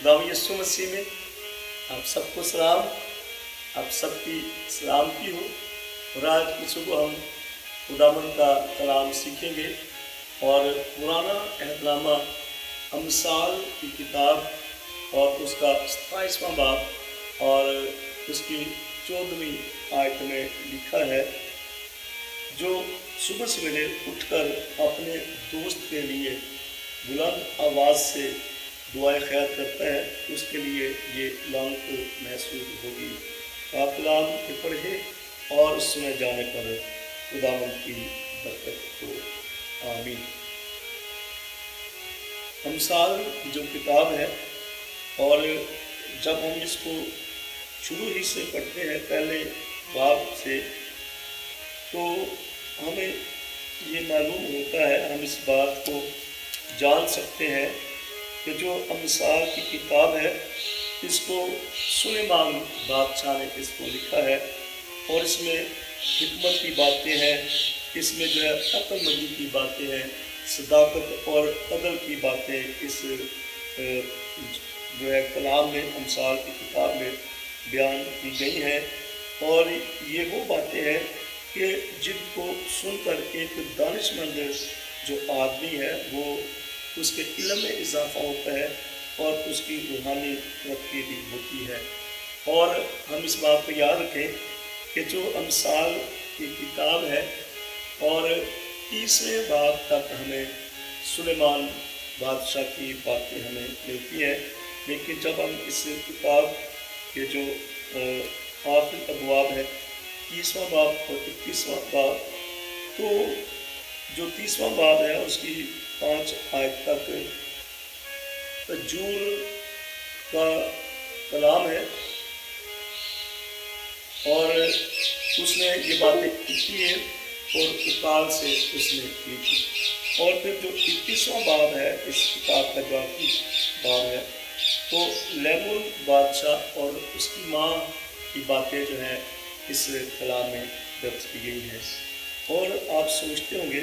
खुदावंद यीशु मसीह में आप सबको सलाम, आप सबकी सलामती हो। और आज की सुबह हम खुदावंद का कलाम सीखेंगे और पुराना अहदनामा अमसाल की किताब और उसका 27वां बाब और उसकी 14वीं आयत में लिखा है, जो सुबह सवेरे उठकर अपने दोस्त के लिए बुलंद आवाज़ से दुआएं खैर करता है, उसके लिए ये लानत महसूस होगी। आप कलाम के पढ़े और सुने जाने पर खुदावंद की बरकत हो, आमीन। अमसाल जो किताब है, और जब हम इसको शुरू ही से पढ़ते हैं पहले बाब से, तो हमें ये मालूम होता है, हम इस बात को जान सकते हैं कि जो अमसाल की किताब है, इसको सुलेमान बादशाह ने इसको लिखा है और इसमें हिकमत की बातें हैं, इसमें जो है अक्लमंदी की बातें हैं, सदाकत और अदल की बातें इस जो है कलाम में, अमसाल की किताब में बयान की गई हैं। और ये वो बातें हैं कि जिनको सुनकर एक दानिशमंद जो आदमी है वो उसके इल्म में इजाफा होता है और उसकी रूहानी तरक्की भी होती है। और हम इस बात को याद रखें कि जो अमसाल की किताब है और 30वें बाब तक हमें सुलेमान बादशाह की बातें हमें मिलती हैं, लेकिन जब हम इस किताब के जो आखिरी अबवाब है, 30वां बाब और 31वां बाब, तो जो 30वां बाब है उसकी 5 आयत तक तजूर का कलाम है और उसने ये बातें की है और उकाल से उसने की थी। और फिर जो 21वां बाब है इस किताब का जो आखिरी बाब है, तो लेमुन बादशाह और उसकी माँ की बातें जो हैं इस कलाम में दर्ज की गई हैं। और आप सोचते होंगे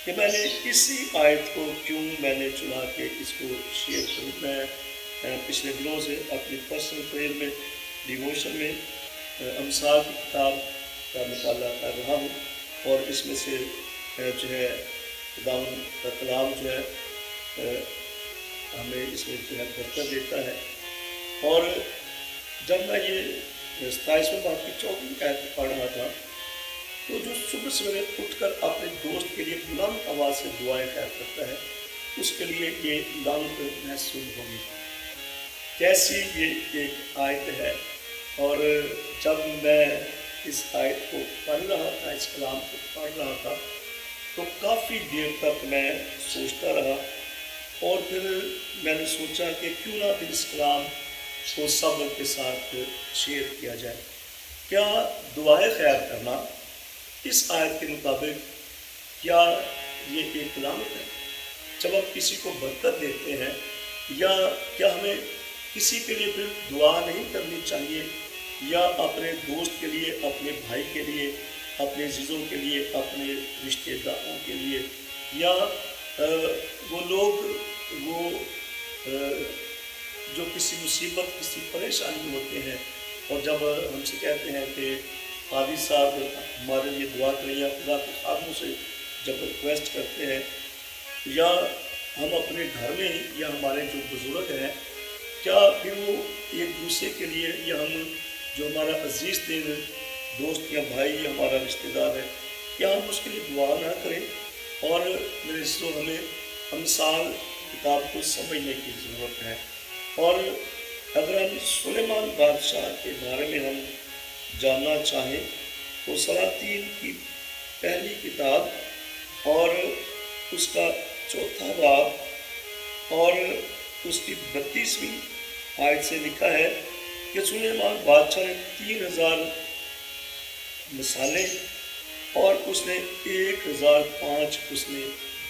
कि मैंने इसी आयत को क्यों मैंने चुना के इसको शेयर करूँ। मैं पिछले दिनों से अपनी पर्सनल प्रेयर में, डिवोशन में अमसाल की किताब का मुताला कर रहा हूँ और इसमें से जो है खुदावंद का कलाम जो है हमें इसमें जो है बरकत देता है। और जब मैं ये 27वें बाब की 14वीं आयत पढ़ रहा था, तो जो सुबह सवेरे उठकर अपने दोस्त के लिए बुलंद आवाज़ से दुआएं खैर करता है, उसके लिए ये लानत महसूस होगी। कैसी ये एक आयत है। और जब मैं इस आयत को पढ़ रहा था, इस कलाम को पढ़ रहा था, तो काफ़ी देर तक मैं सोचता रहा और फिर मैंने सोचा कि क्यों ना फिर इस कलाम को सब के साथ शेयर किया जाए। क्या दुआएं खैर करना इस आयत के मुताबिक क्या ये एक लानत है? जब हम किसी को बरकत देते हैं, या क्या हमें किसी के लिए फिर दुआ नहीं करनी चाहिए, या अपने दोस्त के लिए, अपने भाई के लिए, अपने जीजों के लिए, अपने रिश्तेदारों के लिए, या वो लोग जो किसी मुसीबत, किसी परेशानी में होते हैं और जब हमसे कहते हैं कि हादी साहब हमारे लिए दुआ करें, या खुदा के खादमों से जब रिक्वेस्ट करते हैं, या हम अपने घर में ही, या हमारे जो बुज़ुर्ग हैं, क्या फिर वो एक दूसरे के लिए, या हम जो हमारा अजीज़ दिन दोस्त या भाई या हमारा रिश्तेदार है, क्या हम उसके लिए दुआ ना करें? और मेरे दोस्तों, हमें अमसाल किताब को समझने की ज़रूरत है। और अगर हम सुलेमान बादशाह के बारे में हम जानना चाहें, तो सलातीन की पहली किताब और उसका 4था बाब और उसकी 32वीं आयत से लिखा है कि सुलेमान बादशाह ने 3000 मिसालें और उसने 1005 उसने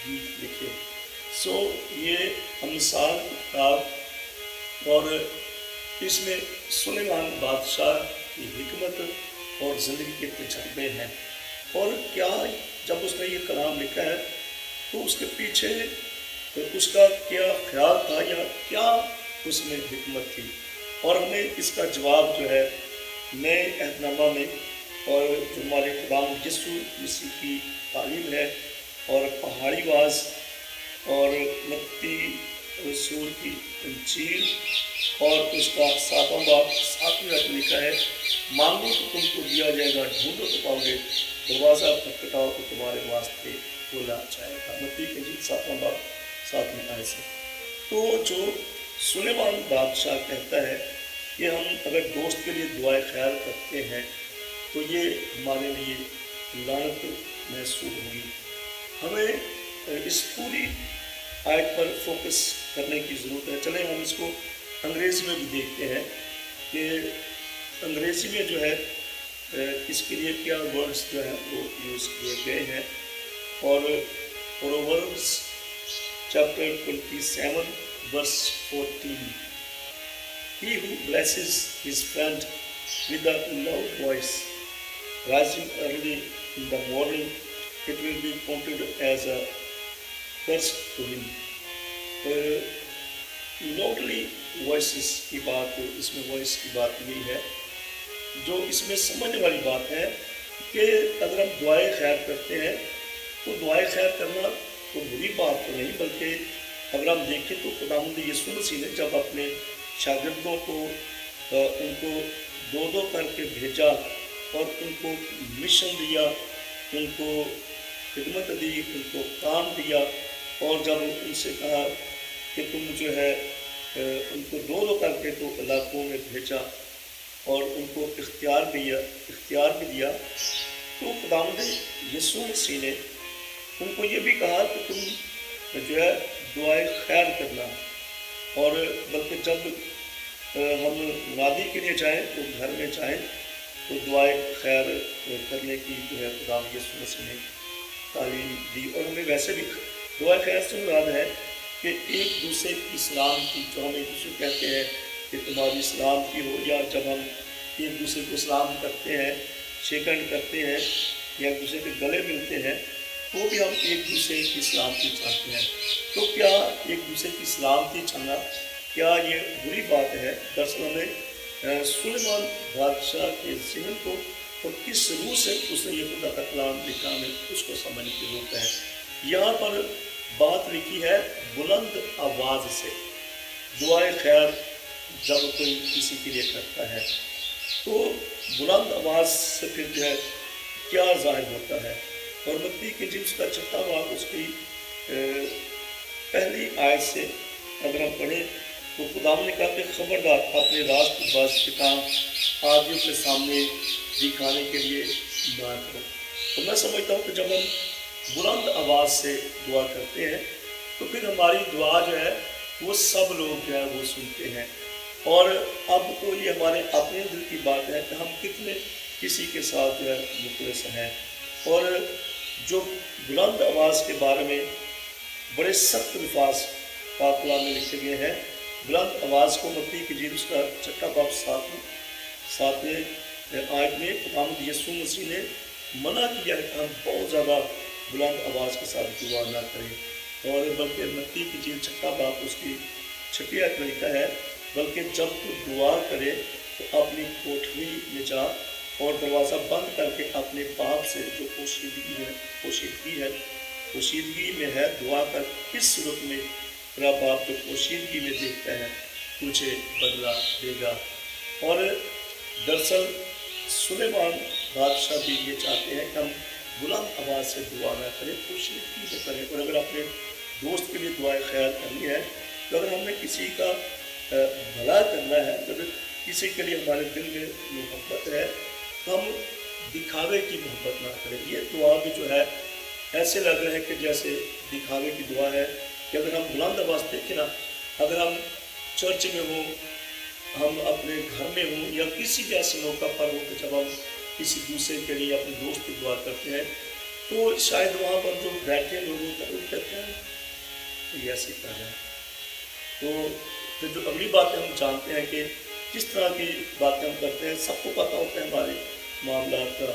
गीत लिखे। ये अमसाल की किताब और इसमें सुलेमान बादशाह की हिकमत और ज़िंदगी के तजर्बे हैं। और क्या जब उसने ये कलाम लिखा है तो उसके पीछे तो उसका क्या ख्याल था या क्या اس میں حکمت تھی، اور ہمیں اس کا جواب جو ہے نئے عہد نامہ میں اور جو ہمارے خدا یسوع مسیح کی تعلیم ہے اور پہاڑی باز اور متی رسول کی انجیل اور اس کا 7واں باب 7ویں آیت میں لکھا ہے، مانگو تو تم کو دیا جائے گا، ڈھونڈو تو پاؤ گے، دروازہ کھٹکھٹاؤ تو تمہارے واسطے کھولا جائے گا۔ متی کی انجیل 7واں باب 7ویں آیت سے۔ تو جو سلیمان بادشاہ کہتا ہے کہ ہم اگر دوست کے لیے دعائیں خیر کرتے ہیں تو یہ ہمارے لیے لعنت محسوس ہوگی۔ ہمیں اس پوری آیت پر فوکس کرنے کی ضرورت ہے۔ چلیں ہم اس کو انگریزی میں بھی دیکھتے ہیں کہ انگریزی میں جو ہے اس کے لیے کیا ورڈز جو ہیں وہ یوز کیے گئے ہیں، اور پرووربس chapter 27 verse 14، He who blesses his friend with a loud voice, rising early in the morning, it will be counted as a curse to him۔ Loudly voices کی بات، اس میں وائس کی بات نہیں ہے، جو اس میں سمجھنے والی بات ہے کہ اگر ہم دعائیں خیر کرتے ہیں تو دعائیں خیر کرنا کوئی بری بات تو نہیں، بلکہ اگر ہم دیکھیں تو خداوند یسوع مسیح نے جب اپنے شاگردوں کو ان کو دو دو کر کے بھیجا اور ان کو مشن دیا، ان کو خدمت دی، ان کو کام دیا، اور جب ان سے کہا کہ تم جو ہے ان کو دو دو کر کے تو علاقوں میں بھیجا اور ان کو اختیار بھی دیا، تو خداوند یسوع مسیح نے ان کو یہ بھی کہا کہ تم جو ہے دعائیں خیر کرنا، اور بلکہ جب ہم منادی کے لیے جائیں تو گھر میں جائیں تو دعائیں خیر کرنے کی جو ہے خداوند یسوع مسیح نے تعلیم دی۔ اور ہمیں ویسے بھی دعائیں خیر سے مراد ہے کہ ایک دوسرے کی سلامتی، جو ہم ایک دوسرے کو کہتے ہیں کہ تمہاری سلامتی ہو، یا جب ہم ایک دوسرے کو سلام کرتے ہیں، شیک ہینڈ کرتے ہیں یا ایک دوسرے کے گلے ملتے ہیں، وہ بھی ہم ایک دوسرے کی سلامتی چاہتے ہیں۔ تو کیا ایک دوسرے کی سلامتی چاہنا کیا یہ بری بات ہے؟ دراصل ہمیں سلیمان بادشاہ کے ذہن کو اور کس روح سے اس نے یہ خدا کا کلام لکھا ہے اس کو سمجھنے کی ضرورت ہے۔ یہاں پر بات لکھی ہے بلند آواز سے دعائیں خیر جب کوئی کسی کے لیے کرتا ہے، تو بلند آواز سے پھر جو ہے کیا ظاہر ہوتا ہے؟ اور متی کی انجیل کا 6واں باب اس کی پہلی آیت سے اگر ہم پڑھیں تو خداوند نے کہا کہ خبردار اپنے راست باز کے کام آدمیوں کے سامنے دکھانے کے لیے نہ کرو۔ تو میں سمجھتا ہوں کہ جب ہم بلند آواز سے دعا کرتے ہیں تو پھر ہماری دعا جو ہے وہ سب لوگ جو ہے وہ سنتے ہیں، اور اب تو یہ ہمارے اپنے دل کی بات ہے کہ ہم کتنے کسی کے ساتھ جو ہے مخلص ہیں۔ اور جو بلند آواز کے بارے میں بڑے سخت الفاظ پاک کلام میں لکھے گئے ہیں، بلند آواز کو متی کی انجیل اس کا 6واں باب 7ویں آیت میں خداوند یسوع مسیح نے منع کیا کہ ہم بہت زیادہ بلند آواز کے ساتھ دعا نہ کریں، اور بلکہ متی کی انجیل 6واں باب اس کی 6ویں آیت میں لکھا ہے، بلکہ جب تو دعا کرے تو اپنی کوٹھری میں جا اور دروازہ بند کر کے اپنے باپ سے جو پوشیدگی میں ہے دعا کر، اس صورت میں تیرا باپ جو پوشیدگی میں دیکھتا ہے تجھے بدلہ دے گا۔ اور دراصل سلیمان بادشاہ بھی یہ چاہتے ہیں کہ ہم بلند آواز سے دعا نہ کریں، پوشیدگی سے کریں، اور اگر اپنے دوست کے لیے دعائیں خیر کرنی ہے تو اگر ہم نے کسی کا بھلا کرنا ہے، اگر کسی کے لیے ہمارے دل میں محبت ہے تو ہم دکھاوے کی محبت نہ کریں۔ یہ دعا بھی جو ہے ایسے لگ رہا ہے کہ جیسے دکھاوے کی دعا ہے، کہ اگر ہم بلند آواز دیکھیں نا، اگر ہم چرچ میں ہوں، ہم اپنے گھر میں ہوں، یا کسی بھی ایسے موقع پر ہو کہ جب ہم کسی دوسرے کے لیے اپنے دوست کی دعا کرتے ہیں تو شاید وہاں پر جو بیٹھے لوگ ہوتے ہیں وہ کہتے ہیں تو یہ ایسے کر رہے ہیں۔ تو پھر جو اگلی باتیں ہم جانتے ہیں کہ کس طرح کی باتیں ہم کرتے ہیں، سب کو پتہ ہوتا ہے ہمارے معاملات کا۔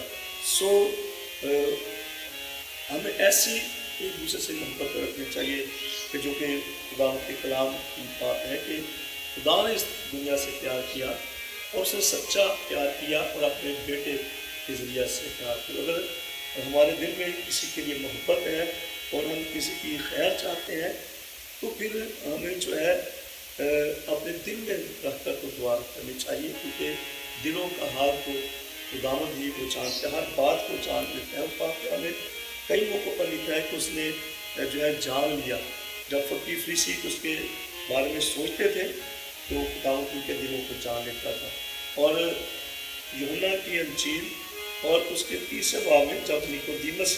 ہمیں ایسی ایک دوسرے سے محبت رکھنی چاہیے کہ جو کہ خدا کے کلام کی بات ہے کہ खुदा ने इस दुनिया से प्यार किया और उसने सच्चा प्यार किया और अपने बेटे के ज़रिए से प्यार किया। अगर हमारे दिल में किसी के लिए मोहब्बत है और हम किसी की खैर चाहते हैं तो फिर हमें जो है अपने दिल में रखकर तो दुआ करनी चाहिए, क्योंकि दिलों का हाल को खुदावंद ही वो जानते हैं, हर बात को जान लेते हैं। पाक में कई मौक़ों पर लिखा है कि उसने जो है जान लिया। जब फकीर फरीसी उसके बारे में सोचते थे तो खुदावंद उनके दिलों को जान लेता था। और यूहन्ना की इंजील और उसके 30वें बाब में जब निकोदेमुस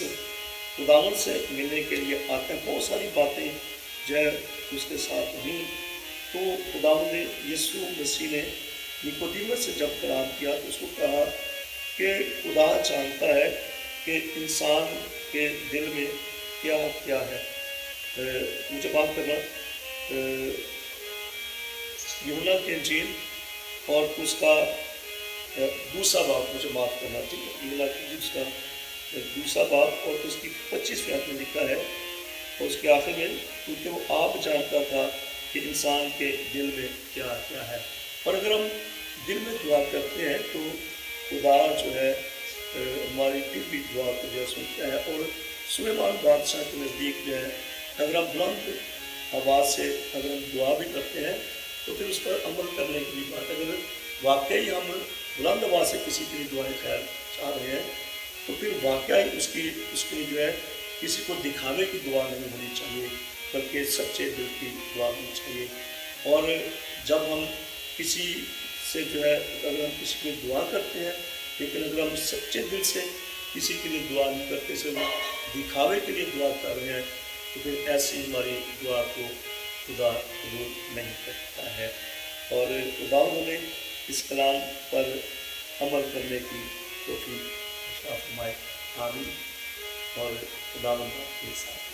खुदावंद से मिलने के लिए आते हैं, बहुत सारी बातें जो है उसके साथ हुई। तो खुदावंद ने यीशु मसीह ने निकोदेमुस से जब करार किया तो उसको कहा कि खुदा जानता है कि इंसान के दिल में क्या क्या है। मुझे माफ़ करना, यूहन्ना की इंजील और उसका दूसरा बाब, मुझे माफ़ करना, ठीक है, यूहन्ना की इंजील उसका दूसरा बाब और उसकी 25वें आयत में लिखा है और उसके आखिर में, क्योंकि वो आप जानता था कि इंसान के दिल में क्या क्या है। और अगर हम दिल में दुआ करते हैं तो खुदा जो है हमारी फिर भी दुआ को जो है सुनता है। और सुलेमान बादशाह के नज़दीक जो है अगर हम बुलंद आवाज़ से अगर हम दुआ भी करते हैं तो फिर उस पर अमल करने की भी बात, अगर वाकई हम बुलंद आवाज़ से किसी के लिए दुआएं खैर चाह रहे हैं तो फिर वाकई उसके लिए जो है किसी को दिखावे की दुआ नहीं होनी चाहिए, बल्कि सच्चे दिल की दुआ होनी चाहिए। और जब हम किसी से जो है अगर हम किसी के लिए दुआ करते हैं, लेकिन अगर हम सच्चे दिल से किसी के लिए दुआ नहीं करते, सिर्फ दिखावे के लिए दुआ कर रहे हैं, तो फिर ऐसी हमारी दुआ को खुदा कबूल नहीं करता है। और खुदा हमें इस कलाम पर अमल करने की तौफीक अता फरमाए। आमीन। और खुदा आपके साथ।